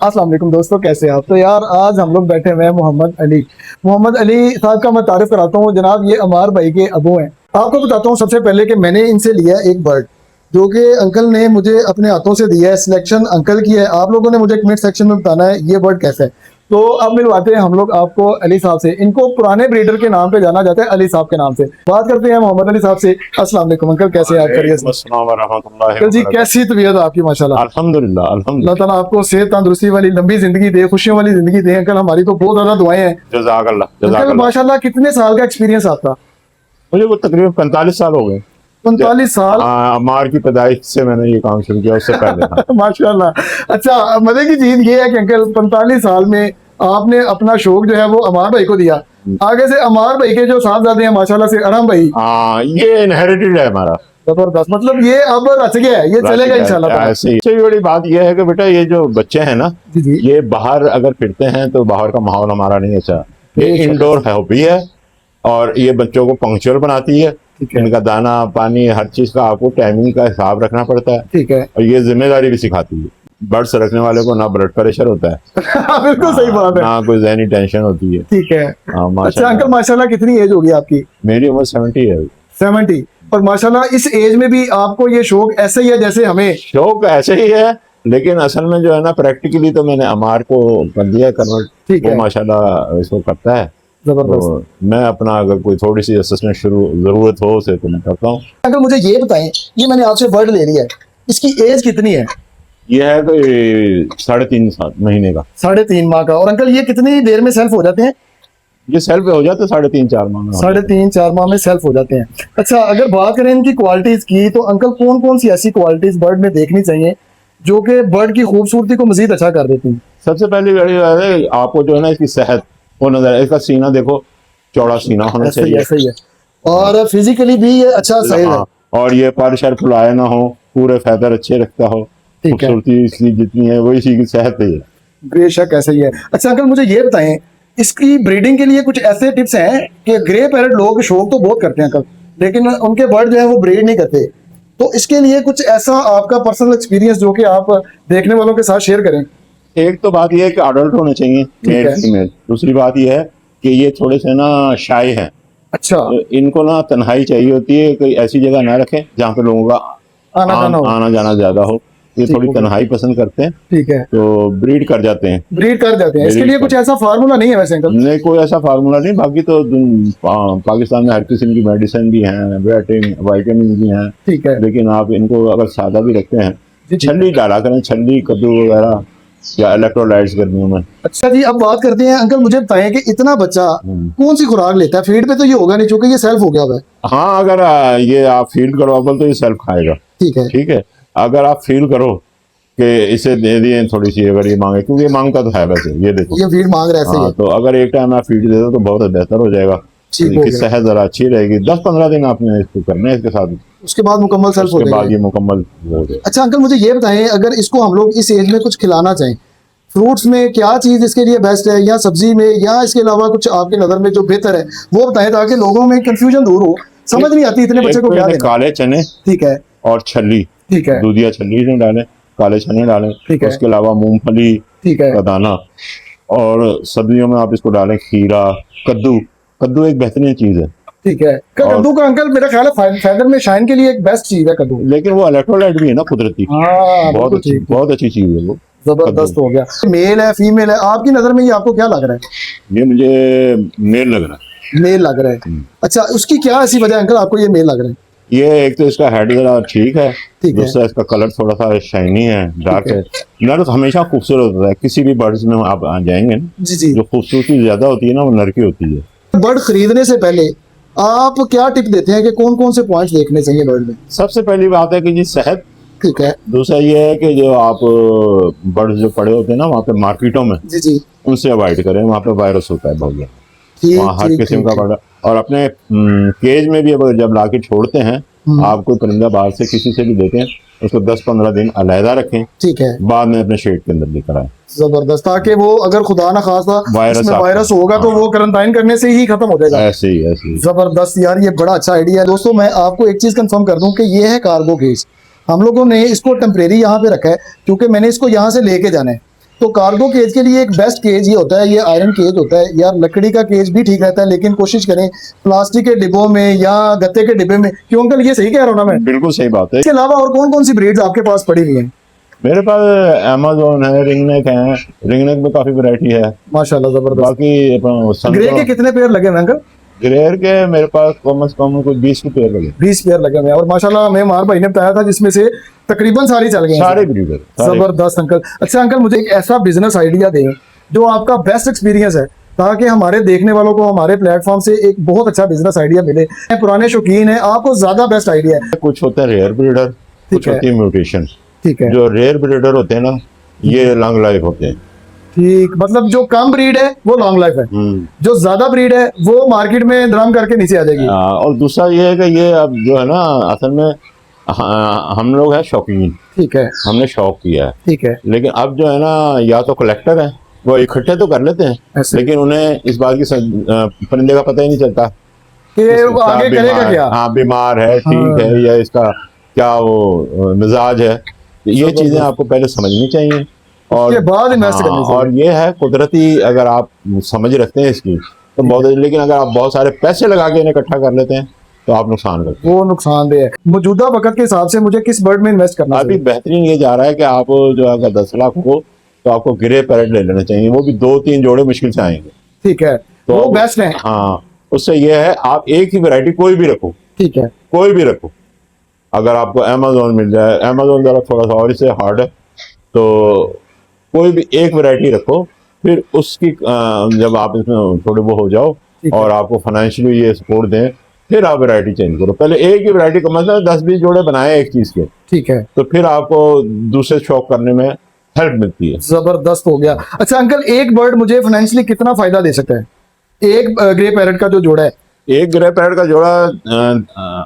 अस्सलाम वालेकुम दोस्तों, कैसे हैं आप। तो यार आज हम लोग बैठे हुए हैं मोहम्मद अली साहब का मैं तारीफ कराता हूँ। जनाब ये अमार भाई के अबू हैं। आपको बताता हूँ सबसे पहले कि मैंने इनसे लिया एक बर्ड जो कि अंकल ने मुझे अपने हाथों से दिया है। सिलेक्शन अंकल की है। आप लोगों ने मुझे कमेंट सेक्शन में बताना है ये बर्ड कैसा है। तो अब मिलवाते हैं हम लोग आपको अली साहब से। इनको पुराने ब्रीडर के नाम पे जाना जाता है, अली साहब के नाम से। बात करते हैं मोहम्मद अली साहब से। अस्सलाम वालेकुम अंकल, कैसे हैं आप। अंकल जी कैसी तबीयत आपकी। माशाल्लाह अल्हम्दुलिल्लाह अल्लाह अल्हम्दुलिल्लाह। ताला आपको सेहत तंदुरुस्ती वाली लंबी जिंदगी दे, खुशियों वाली जिंदगी दे। अंकल हमारी तो बहुत ज्यादा दुआएं हैं। जज़ाकल्लाह अंकल जज़ाकल्लाह। माशाल्लाह कितने साल का एक्सपीरियंस आपका। मुझे वो तकरीबन 45 साल हो गए। 45 साल। हाँ, अमार की पैदाइश से मैंने ये काम शुरू किया, उससे पहले था। माशाल्लाह। अच्छा मजे की चीज ये है कि अंकल 45 साल में आपने अपना शौक जो है वो अमार भाई को दिया। आगे से अमार भाई के जो साहबजादे हैं माशाल्लाह से अरहम भाई। हाँ, ये इनहेरिटेड है हमारा। जबरदस्त, मतलब ये अब रच गया है, ये चलेगा इंशाल्लाह ताला। ऐसे ही। सबसे बड़ी बात यह है कि बेटा ये जो बच्चे हैं ना, जी जी। ये बाहर अगर फिरते हैं तो बाहर का माहौल हमारा नहीं अच्छा। ये इंडोर हॉबी है और ये बच्चों को पंक्चुअल बनाती है। ठीक है। इनका दाना पानी हर चीज का आपको टाइमिंग का हिसाब रखना पड़ता है। ठीक है। और ये जिम्मेदारी भी सिखाती है। बर्ड्स रखने वाले को ना ब्लड प्रेशर होता है, बिल्कुल सही बात है। ना कोई ज़हनी टेंशन होती है। ठीक है। हाँ, अच्छा माशाल्लाह। अंकल माशाल्लाह कितनी एज होगी आपकी। मेरी उम्र 70 है। 70। और माशाल्लाह इस एज में भी आपको ये शौक ऐसे ही है जैसे हमें। शौक ऐसे ही है, लेकिन असल में जो है ना प्रैक्टिकली तो मैंने अमार को कर दिया कन्वर्ट। ठीक वो है। माशाल्लाह इसको करता है। जबरदस्त। तो मैं अपना अगर कोई थोड़ी सी असिस्टेंट जरूरत हो उसे तो मैं करता हूँ। अंकल मुझे ये बताएं, ये मैंने आपसे बर्ड ले लिया है, इसकी एज कितनी है। ये है कोई 3.5 महीने का। 3.5 माह का। और अंकल ये कितनी देर में सेल्फ हो जाते हैं। ये सेल्फ हो जाता है 3.5-4 माह में। 3.5-4 माह में सेल्फ हो जाते हैं। अच्छा अगर बात करें इनकी क्वालिटीज की तो अंकल कौन कौन सी ऐसी क्वालिटीज बर्ड में देखनी चाहिए जो कि बर्ड की खूबसूरती को मजीद अच्छा कर देती है। सबसे पहली बड़ी बात है आपको जो है ना इसकी सेहत वो नजर, इसका सीना देखो, चौड़ा सीना होना ऐसे ही चाहिए। ऐसे ही है। और फिजिकली भी ये अच्छा साइज है। हाँ, और ये पर शर फुलाया ना हो, पूरे फैदर अच्छे रखता हो। ठीक है। खूबसूरती इसकी जितनी है वो इसी की सेहत पे है। बेशक ऐसे ही है। अच्छा अंकल मुझे ये बताएं, इसकी ब्रीडिंग के लिए कुछ ऐसे टिप्स हैं कि ग्रे पैरेट लोग शौक तो बहुत करते हैं अंकल, लेकिन उनके बर्ड जो है वो ब्रीड नहीं करते। तो इसके लिए कुछ ऐसा आपका पर्सनल एक्सपीरियंस जो कि आप देखने वालों के साथ शेयर करें। एक तो बात यह है कि अडल्ट होने चाहिए, मेल है। फीमेल। दूसरी बात यह है कि ये थोड़े से ना शाय हैं। अच्छा। तो इनको ना तन्हाई चाहिए होती है, कोई ऐसी जगह ना रखें जहाँ पे लोगों का आना जाना ज्यादा हो। ये थोड़ी तन्हाई पसंद करते हैं। ठीक है। तो ब्रीड कर जाते हैं। ब्रीड कर जाते हैं। इसके लिए कुछ ऐसा फार्मूला नहीं है वैसे अंकल। नहीं, कोई ऐसा फार्मूला नहीं। बाकी तो पाकिस्तान में हर किस्म की मेडिसिन भी हैं, विटामिन भी हैं। ठीक है। लेकिन आप इनको अगर सादा भी रखते हैं, छल्ली डाला करें, छल्ली कद्दू वगैरह या इलेक्ट्रोलाइट्स गर्मियों में। अच्छा जी अब बात करते हैं। अंकल मुझे बताएं कि इतना बच्चा कौन सी खुराक लेता है। फीड पे तो ये होगा नहीं क्योंकि ये सेल्फ हो गया हुआ है। हाँ, अगर ये आप फील करो तो ये सेल्फ खाएगा। ठीक है। ठीक है। अगर आप फील करो कि इसे दे दिए थोड़ी सी, अगर ये मांगे, क्योंकि ये मांगता तो है वैसे, ये देखो ये फीड मांग रहा है। हाँ, तो अगर एक टाइम आप फीड दे दो तो बहुत बेहतर हो जाएगा। इसकी सेहत जरा अच्छी रहेगी। 10-15 दिन आपने इसको करना है इसके साथ, उसके बाद मुकम्मल सेल्फ हो जाएगा। बाद ये मुकम्मल हो जाएगा। अच्छा अंकल मुझे ये बताएं, अगर इसको हम लोग इस एज में कुछ खिलाना चाहें, फ्रूट्स में क्या चीज इसके लिए बेस्ट है, या सब्जी में, या इसके अलावा कुछ आपकी नजर में जो बेहतर है वो बताएं ताकि लोगों में कंफ्यूजन दूर हो। समझ नहीं आती इतने बच्चे को क्या देना। काले चने, ठीक है, और छल्ली, ठीक है, दूधिया छल्ली में डालें, काले चने डालें। ठीक है, उसके अलावा मूंगफली ठीक है, का दाना, और सब्जियों में आप इसको डालें खीरा, कद्दू। कद्दू एक बेहतरीन चीज है। ठीक है। कद्दू का अंकल मेरा ख्याल है फैदर में शाइन के लिए एक बेस्ट चीज है कद्दू। लेकिन वो इलेक्ट्रोलाइट भी है ना कुदरती। बहुत अच्छी चीज है वो। जबरदस्त हो गया। मेल है फीमेल है आपकी नजर में, ये आपको क्या लग रहा है। ये मुझे मेल लग रहा है। मेल लग रहा है। अच्छा उसकी क्या ऐसी वजह अंकल आपको ये मेल लग रहा है। ये एक तो इसका हेड जरा ठीक है, ठीक है, दूसरा इसका कलर थोड़ा सा शाइनी है, डार्क है। नर हमेशा खूबसूरत होता है। किसी भी बर्ड्स में आप आ जाएंगे ना, जी जी, जो खूबसूरती ज्यादा होती है ना वो नर की होती है। बर्ड खरीदने से पहले आप क्या टिप देते हैं कि कौन कौन से पॉइंट्स देखने चाहिए बर्ड में। सबसे पहली बात है कि जी सेहत। ठीक है। दूसरा ये है कि जो आप बर्ड्स जो पड़े होते हैं ना वहाँ पे मार्केटों में, जी जी, उनसे अवॉइड करें। वहाँ पे वायरस होता है बहुत ज्यादा। वहाँ हर किस्म का बर्ड। और अपने केज में भी जब लाके छोड़ते हैं, आप कोई परिंदा बाहर से किसी से भी देते हैं, उसको 10-15 दिन अलहदा रखें। ठीक है। बाद में अपने शेड के अंदर लेकर आए। जबरदस्त, ताकि वो अगर खुदा ना खासा वायरस होगा तो वो क्वारंटाइन करने से ही खत्म हो जाएगा। ऐसे ही। जबरदस्त यार, ये बड़ा अच्छा आइडिया है। दोस्तों मैं आपको एक चीज कंफर्म कर दूं कि ये है कार्गो केज। हम लोगों ने इसको टेम्परेरी यहाँ पे रखा है क्योंकि मैंने इसको यहाँ से लेके जाना है। तो कार्गो केज के लिए एक बेस्ट केज ये होता है, ये आयरन केज होता है यार। लकड़ी का केज भी ठीक रहता है, लेकिन कोशिश करें प्लास्टिक के डिब्बों में या गत्ते के डिब्बे में। क्यों अंकल, ये सही कह रहा हूँ ना मैं? बिल्कुल सही बात है। इसके अलावा और कौन कौन सी ब्रीड्स आपके पास पड़ी हुई हैं? मेरे पास अमेज़न है, रिंगनेक है, रिंगनेक में काफी वैरायटी है। माशाल्लाह जबरदस्त। बाकी ग्रे के कितने पेयर लगे हैं अंकल? ग्रेयर के मेरे पास कम से कम कुछ 20 के पेयर लगे। 20 पेयर लगे हुए हैं, और माशाल्लाह हमें हमारे भाई ने बताया था जिसमें से तकरीबन सारी चल गई हैं। सारे ब्रीडर जबरदस्त अंकल। अच्छा अंकल, मुझे एक ऐसा बिजनेस आइडिया दें जो आपका बेस्ट एक्सपीरियंस है, ताकि हमारे देखने वालों को हमारे प्लेटफॉर्म से एक बहुत अच्छा बिजनेस आइडिया मिले। पुराने शौकीन है, आपको ज्यादा बेस्ट आइडिया है। कुछ होता है रेयर ब्रीडर, कुछ है। होती है म्यूटेशन। ठीक है। जो रेयर ब्रीडर होते हैं ना, ये लॉन्ग लाइफ होते हैं। ठीक, मतलब जो कम ब्रीड है वो लॉन्ग लाइफ है, जो ज्यादा ब्रीड है वो मार्केट में दरम करके नीचे आ जाएगी। और दूसरा ये है कि ये अब जो है ना, असल में हम लोग हैं शौकीन। ठीक है। हमने शौक किया है। ठीक है। लेकिन अब जो है ना, या तो कलेक्टर है, वो इकट्ठे तो कर लेते हैं, ऐसे। लेकिन उन्हें इस बात की परिंदे का पता ही नहीं चलता कि वो आगे करेगा क्या। हाँ, बीमार है, ठीक है, या इसका क्या वो मिजाज है। ये चीजें आपको पहले समझनी चाहिए और उसके बाद इन्वेस्ट करनी चाहिए। और ये है कुदरती, अगर आप समझ रखते हैं इसकी तो बहुत। लेकिन अगर आप बहुत सारे पैसे लगा के इन्हें इकट्ठा कर लेते हैं तो आप नुकसान करते हैं। वो नुकसानदेह है। मौजूदा वक्त के हिसाब से मुझे किस बर्ड में इन्वेस्ट करना अभी चाहिए? बेहतरीन ये जा रहा है कि आप जो अगर 10 लाख हो तो आपको ग्रे पैरेट ले लेना चाहिए। वो भी 2-3 जोड़े मुश्किल से आएंगे। ठीक है, तो वो बेस्ट है। हाँ, उससे ये है आप एक ही वैरायटी कोई भी रखो। ठीक है। कोई भी रखो। अगर आपको अमेज़न मिल जाए, अमेज़न जरा थोड़ा सा और इससे हार्ड है, तो कोई भी एक वैरायटी रखो। फिर उसकी जब आप इसमें थोड़े वो हो जाओ और आपको फाइनेंशियली ये सपोर्ट दें, फिर आप वैरायटी चेंज करो। पहले एक ही वैरायटी को मतलब 10-20 जोड़े बनाए एक चीज के। ठीक है। तो फिर आपको दूसरे शौक करने में हेल्प मिलती है। जबरदस्त हो गया। अच्छा अंकल, एक बर्ड मुझे फाइनेंशियली कितना फायदा दे सकता है? एक ग्रे पैरेट का जो जोड़ा है। एक ग्रे पैरेट का जोड़ा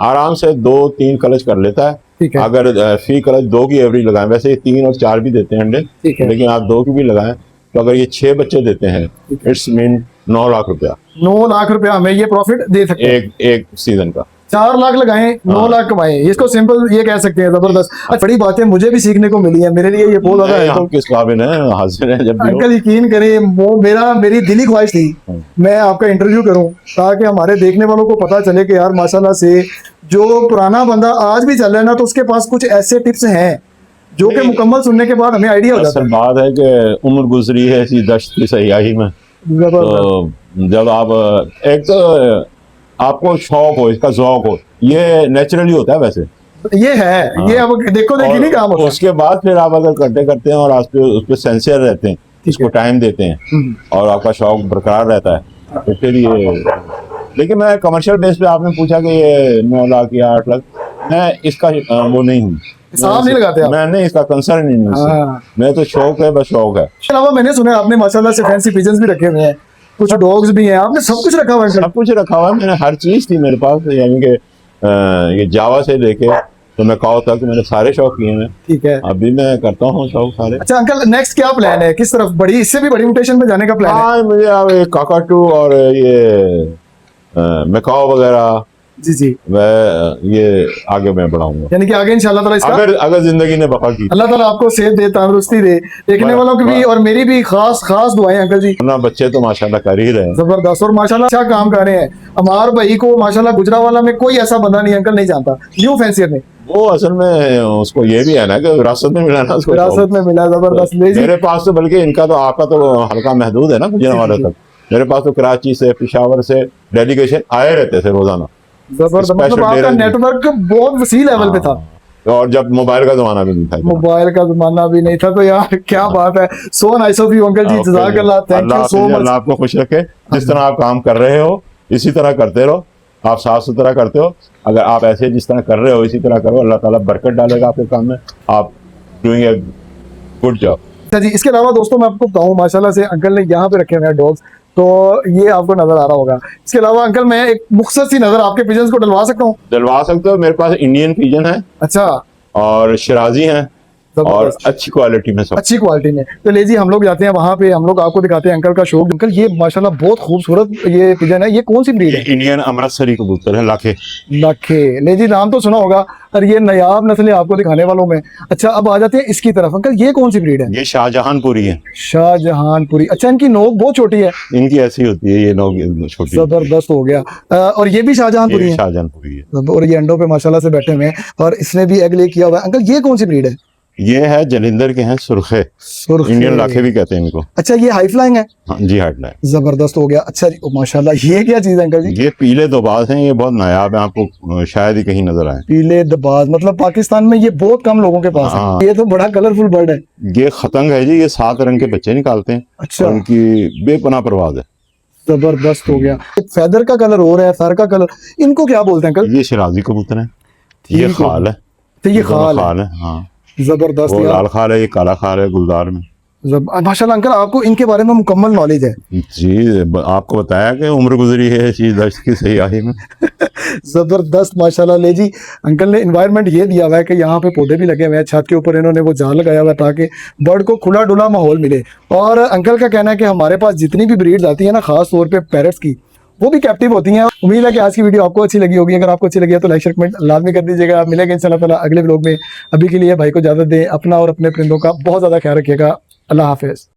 आराम से 2-3 कलच कर लेता है। ठीक है। अगर फी कलच 2 की एवरेज लगाएं, वैसे ये 3 और 4 भी देते हैं अंडे, ठीक है। लेकिन आप 2 की भी लगाएं, तो अगर ये 6 बच्चे देते हैं, इट्स मीन 9 लाख रुपया। 9 लाख रुपया हमें ये प्रॉफिट दे सकते हैं एक सीजन का। 4 लाख लगाएं, 9 लाख कमाएं, इसको सिंपल ये कह सकते हैं। जबरदस्त। अच्छा, बड़ी बातें मुझे भी सीखने को मिली है, मेरे लिए ये बहुत ज्यादा है। हम किस काबिल हैं, हाजिर हैं जब भी हो। अंकल यकीन करें, वो मेरी दिली ख्वाहिश थी मैं आपका इंटरव्यू करूं, ताकि हमारे देखने वालों को पता चले कि यार माशाल्लाह से जो पुराना बंदा आज भी चल रहा है ना, तो उसके पास कुछ ऐसे टिप्स हैं जो कि मुकम्मल सुनने के बाद हमें आइडिया हो जाता असल बात है कि उम्र गुजरी है इसी दश्त की सयाही में। है। तो जब आप एक तो आपको शौक हो, इसका शौक हो, ये नेचुरली होता है वैसे। ये है, ये अब देखो देखी नहीं काम होता। उसके बाद फिर आप अगर करते करते हैं और आप उस पर सेंसियर रहते हैं, इसको टाइम देते हैं और आपका शौक बरकरार रहता है, तो फिर ये। लेकिन मैं कमर्शियल बेस पे, आपने पूछा कि ये 9 लाख या 8 लाख, मैं इसका वो नहीं हूँ, हिसाब नहीं लगाते आप? मैंने इसका कंसर्न नहीं हूँ। मैं तो शौक है, बस शौक है। इसके अलावा मैंने सुना है आपने माशाल्लाह से फैंसी पिजन्स भी रखे हुए हैं, कुछ डॉग्स भी हैं, आपने सब कुछ रखा हुआ है? सब कुछ रखा हुआ है, मैंने हर चीज थी मेरे पास, यानी कि ये जावा से लेके तो मैं कहा तक मैंने सारे शौक किए हैं। ठीक है। अभी मैं करता हूँ शौक सारे। अच्छा अंकल, नेक्स्ट क्या प्लान है? किस तरफ, बड़ी इससे भी बड़ी म्यूटेशन में जाने का प्लान है? हाँ, मुझे अब ये काकाटू और ये मैकाओ वगैरह, जी मैं ये आगे मैं बढ़ाऊंगा, यानी कि आगे इंशाल्लाह ताला इसका अगर जिंदगी ने बका की। अल्लाह ताला आपको सेहत दे, तंदुरुस्ती दे, देखने वालों की भी और मेरी भी खास दुआएं अंकल जी। अपना बच्चे तो माशाल्लाह कर ही रहे हैं। जबरदस्त, और माशाल्लाह अच्छा काम कर रहे हैं। अमार भाई को माशाल्लाह गुजरावाला में कोई ऐसा बंदा नहीं अंकल नहीं जानता, न्यू फैंसियर में। वो असल में उसको ये भी है ना कि विरासत में मिला ना, उसको विरासत में मिला। जबरदस्त। मेरे पास तो बल्कि इनका तो आपका तो हल्का महदूद है ना गुजरावाला तक। मेरे पास तो कराची से, पेशावर से डेलीगेशन आए रहते थे रोजाना। जबरदस्त, मतलब आपका नेटवर्क बहुत वसी लेवल पे था। और जब मोबाइल का जमाना भी नहीं था, मोबाइल का जमाना भी नहीं था, तो यार क्या बात है। So nice of you uncle ji, जज़ाकल्लाह, thank you so much. Allah आपको खुश रखे। जिस तरह आप काम कर रहे हो इसी तरह करते रहो। आप साफ सुथरा करते हो, अगर आप ऐसे जिस तरह कर रहे हो इसी तरह करो, अल्लाह ताला बरकत डालेगा आपके काम में। आप डूइंग ए गुड जॉब। अच्छा जी, इसके अलावा दोस्तों मैं आपको बताऊं, माशाल्लाह से अंकल ने यहाँ पे रखे हुए हैं डॉग्स, तो ये आपको नजर आ रहा होगा। इसके अलावा अंकल मैं एक मुख्तसर सी नजर आपके पिजन्स को डलवा सकता हूँ? डलवा सकते हो। मेरे पास इंडियन पिजन है, अच्छा, और शिराजी हैं, और अच्छी क्वालिटी में सब। अच्छी क्वालिटी में। तो ले जी हम लोग जाते हैं वहां पे, हम लोग आपको दिखाते हैं अंकल का शौक। अंकल ये माशाल्लाह बहुत खूबसूरत ये पिजन है, ये कौन सी ब्रीड है? इंडियन अमृतसरी कबूतर है, लाखे। लाखे। ले जी नाम तो सुना होगा, और ये नायाब नस्ल है आपको दिखाने वालों में। अच्छा अब आ जाते हैं इसकी तरफ। अंकल ये कौन सी ब्रीड है? ये शाहजहानपुरी है। शाहजहानपुरी। अच्छा इनकी नोक बहुत छोटी है। इनकी ऐसी होती है, ये नोक छोटी। जबरदस्त हो गया। और ये भी शाहजहानपुरी है। शाहजहानपुरी है। और ये अंडों पे माशाल्लाह से बैठे हुए हैं, और इसने भी एग ले किया हुआ है। अंकल ये कौन सी ब्रीड है? ये है जलिंदर के हैं, सुर्खे। सुर्खे। इंडियन लाखे भी कहते हैं इनको। अच्छा ये हाई फ्लाइंग है। हाँ जी, हार्ड है। जबरदस्त हो गया। अच्छा जी माशाल्लाह, ये क्या चीज है अंकल जी? ये पीले दोबाज हैं, ये बहुत नायाब है, आपको शायद ही कहीं नजर आए। पीले दबाज, मतलब पाकिस्तान में ये बहुत कम लोगों के पास हाँ। है। ये तो बड़ा कलरफुल बर्ड है। ये खतंग है जी, ये 7 रंग के बच्चे निकालते हैं। अच्छा। और उनकी बेपनाह परवाज है। जबरदस्त हो गया। एक फेदर का कलर और है, सर का कलर, इनको क्या बोलते हैं अंकल? ये शिराजी कबूतर है। ये ठीक है। खाल है। तो ये दोनों खाल खाल है। हाँ, जबरदस्त वो यार। लाल खाल है, ये काला खाल है गुलदार में। माशाल्लाह अंकल आपको इनके बारे में मुकम्मल नॉलेज है। जी, आपको बताया कि उम्र गुजरी है चीज दश्त की सयाही में। जबरदस्त माशाल्लाह। ले जी अंकल ने इन्वायरमेंट ये दिया हुआ है कि यहाँ पे पौधे भी लगे हुए हैं, छत के ऊपर इन्होंने वो जाल लगाया हुआ है ताकि बर्ड को खुला डुला माहौल मिले। और अंकल का कहना है कि हमारे पास जितनी भी ब्रीड्स आती है ना, खास तौर पे पैरट्स की, वो भी कैप्टिव होती हैं। उम्मीद है कि आज की वीडियो आपको अच्छी लगी होगी। अगर आपको अच्छी लगी है तो लाइक शेयर कमेंट लाजमी कर दीजिएगा। आप मिलेंगे इंशाल्लाह ताला अगले व्लॉग में। अभी के लिए भाई को इजाजत दें। अपना और अपने परिंदों का बहुत ज़्यादा ख्याल रखिएगा। अल्लाह हाफिज़।